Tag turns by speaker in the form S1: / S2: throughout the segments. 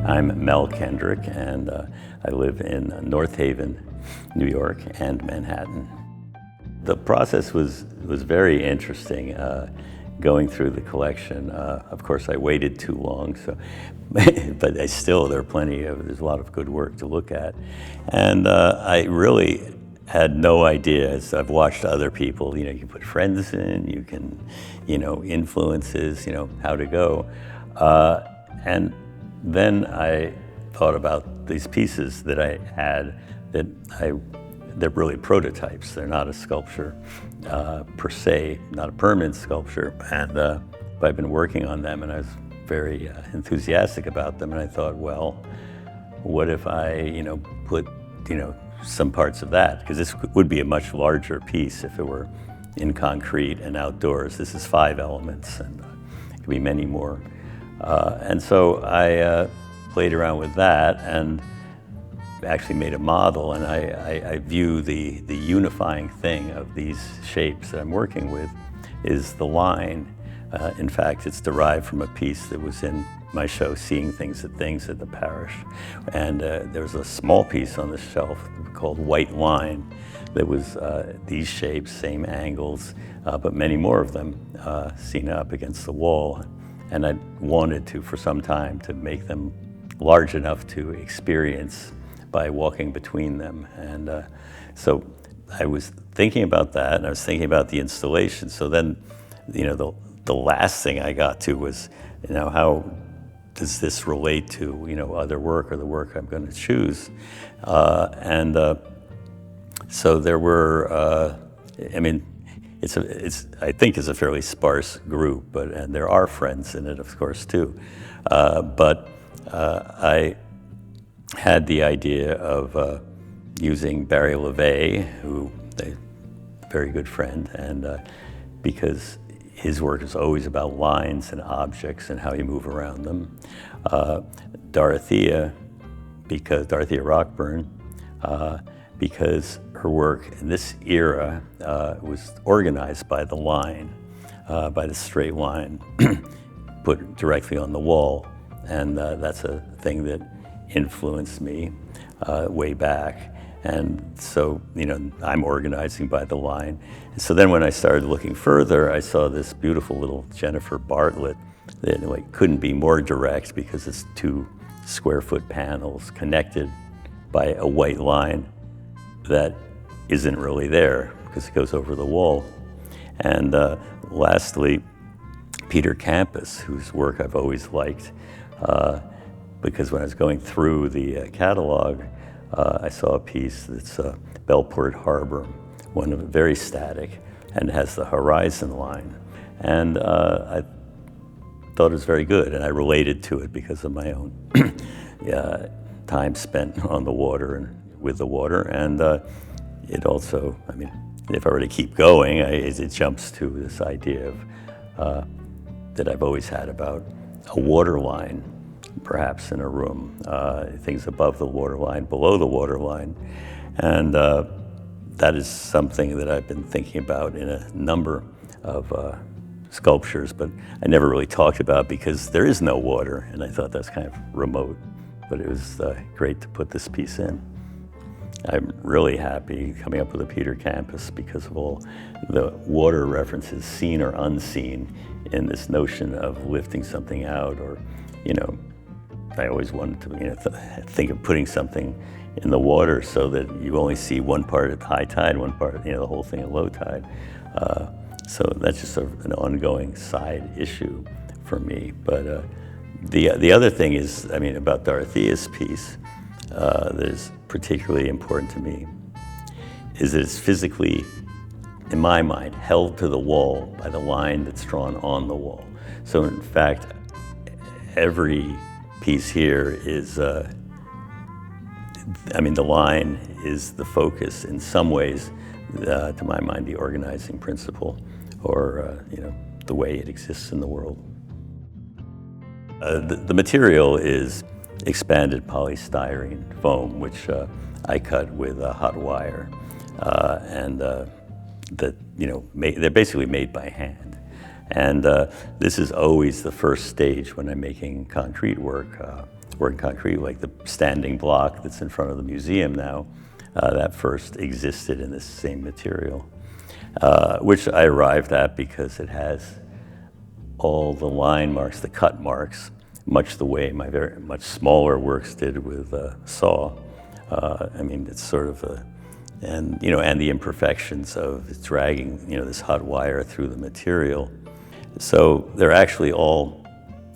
S1: I'm Mel Kendrick, and I live in North Haven, New York, and Manhattan. The process was very interesting, going through the collection. Of course, I waited too long, so, but there's a lot of good work to look at. And I really had no idea, as I've watched other people, you can put friends in, you can, influences, how to go. And then I thought about these pieces that I had they're really prototypes. They're not a sculpture per se, not a permanent sculpture. And but I've been working on them, and I was very enthusiastic about them. And I thought, well, what if I, put, some parts of that? Because this would be a much larger piece if it were in concrete and outdoors. This is 5 elements, and it could be many more. And so I played around with that and actually made a model, and I view the unifying thing of these shapes that I'm working with is the line. In fact, it's derived from a piece that was in my show, Seeing Things at the Parrish. And there was a small piece on the shelf called White Line that was these shapes, same angles, but many more of them seen up against the wall. And I wanted to, for some time, to make them large enough to experience by walking between them. And so I was thinking about that, and I was thinking about the installation. So then, the last thing I got to was, how does this relate to, other work or the work I'm going to choose? So there were, I think it's a fairly sparse group, and there are friends in it, of course, too. But I had the idea of using Barry LeVay, who a very good friend, and because his work is always about lines and objects and how you move around them. Dorothea Rockburn, because her work in this era was organized by the line, by the straight line, put directly on the wall. And that's a thing that influenced me way back. And so, I'm organizing by the line. And so then when I started looking further, I saw this beautiful little Jennifer Bartlett that couldn't be more direct because it's 2 square-foot panels connected by a white line that isn't really there because it goes over the wall. And lastly, Peter Campus, whose work I've always liked, because when I was going through the catalog, I saw a piece that's Bellport Harbor, one of very static, and has the horizon line. And I thought it was very good, and I related to it because of my own time spent on the water and with the water. And it also, if I were to keep going, it jumps to this idea of that I've always had about a water line, perhaps in a room, things above the water line, below the water line. And that is something that I've been thinking about in a number of sculptures, but I never really talked about because there is no water, and I thought that's kind of remote. But it was great to put this piece in. I'm really happy coming up with a Peter Campus because of all the water references, seen or unseen, in this notion of lifting something out, or, I always wanted to, think of putting something in the water so that you only see one part at high tide, one part, the whole thing at low tide. So that's just an ongoing side issue for me. But the other thing is, about Dorothea's piece, that is particularly important to me, is that it's physically, in my mind, held to the wall by the line that's drawn on the wall. So in fact, every piece here is, the line is the focus in some ways, to my mind, the organizing principle, or the way it exists in the world. The material is expanded polystyrene foam, which I cut with a hot wire, and they're basically made by hand. And this is always the first stage when I'm making concrete work, work concrete, like the standing block that's in front of the museum now, that first existed in this same material, which I arrived at because it has all the line marks, the cut marks, much the way my much smaller works did with saw. I mean, it's sort of and the imperfections of dragging, this hot wire through the material. So they're actually all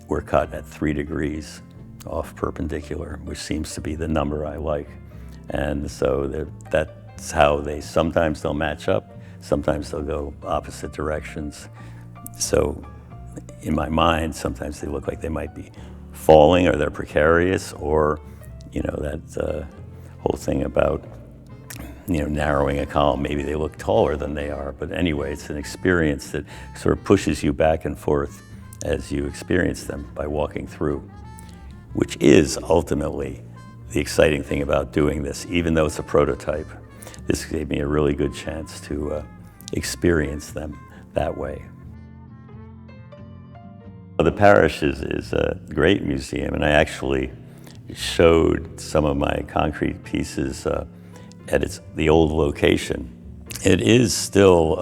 S1: were cut at 3 degrees off perpendicular, which seems to be the number I like. And so that's how sometimes they'll match up, sometimes they'll go opposite directions. So in my mind, sometimes they look like they might be falling or they're precarious, or, that whole thing about, narrowing a column, maybe they look taller than they are. But anyway, it's an experience that sort of pushes you back and forth as you experience them by walking through, which is ultimately the exciting thing about doing this. Even though it's a prototype, this gave me a really good chance to experience them that way. The Parrish is a great museum, and I actually showed some of my concrete pieces at the old location. It is still,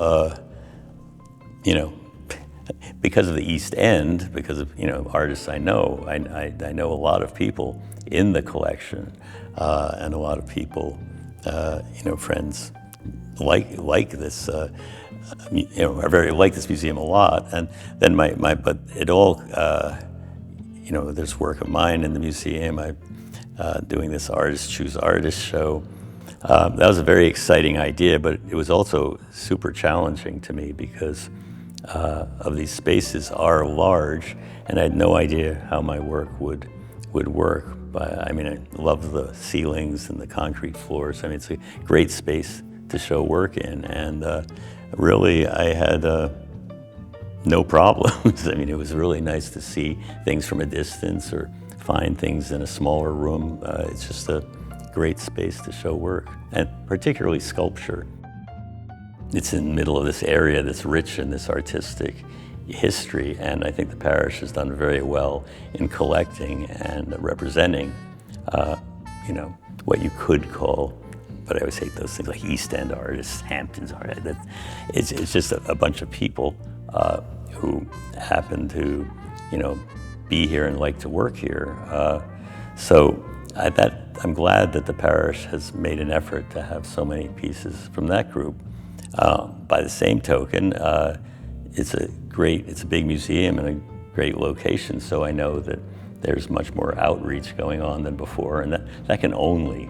S1: because of the East End, because of artists I know, I know a lot of people in the collection, and a lot of people, friends like this. I very like this museum a lot, and then but it all, there's work of mine in the museum. I'm doing this Artist Choose Artist show. That was a very exciting idea, but it was also super challenging to me because of these spaces are large, and I had no idea how my work would work. But I mean, I love the ceilings and the concrete floors. I mean, it's a great space to show work in, and really, I had no problems. I mean, it was really nice to see things from a distance or find things in a smaller room. It's just a great space to show work, and particularly sculpture. It's in the middle of this area that's rich in this artistic history, and I think the Parrish has done very well in collecting and representing, what you could call, but I always hate those things like East End artists, Hamptons artists. It's just a bunch of people who happen to, be here and like to work here. So I'm glad that the Parrish has made an effort to have so many pieces from that group. By the same token, it's a big museum and a great location, so I know that there's much more outreach going on than before, and that can only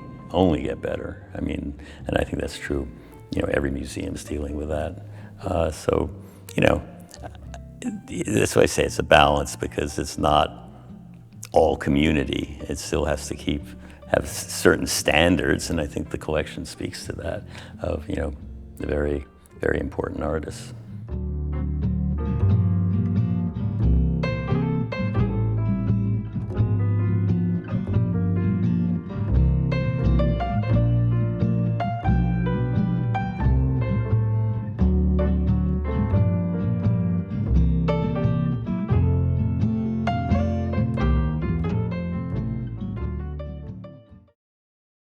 S1: get better. I mean, and I think that's true. Every museum's dealing with that. So, that's why I say it's a balance, because it's not all community. It still has to have certain standards, and I think the collection speaks to that of, the very, very important artists.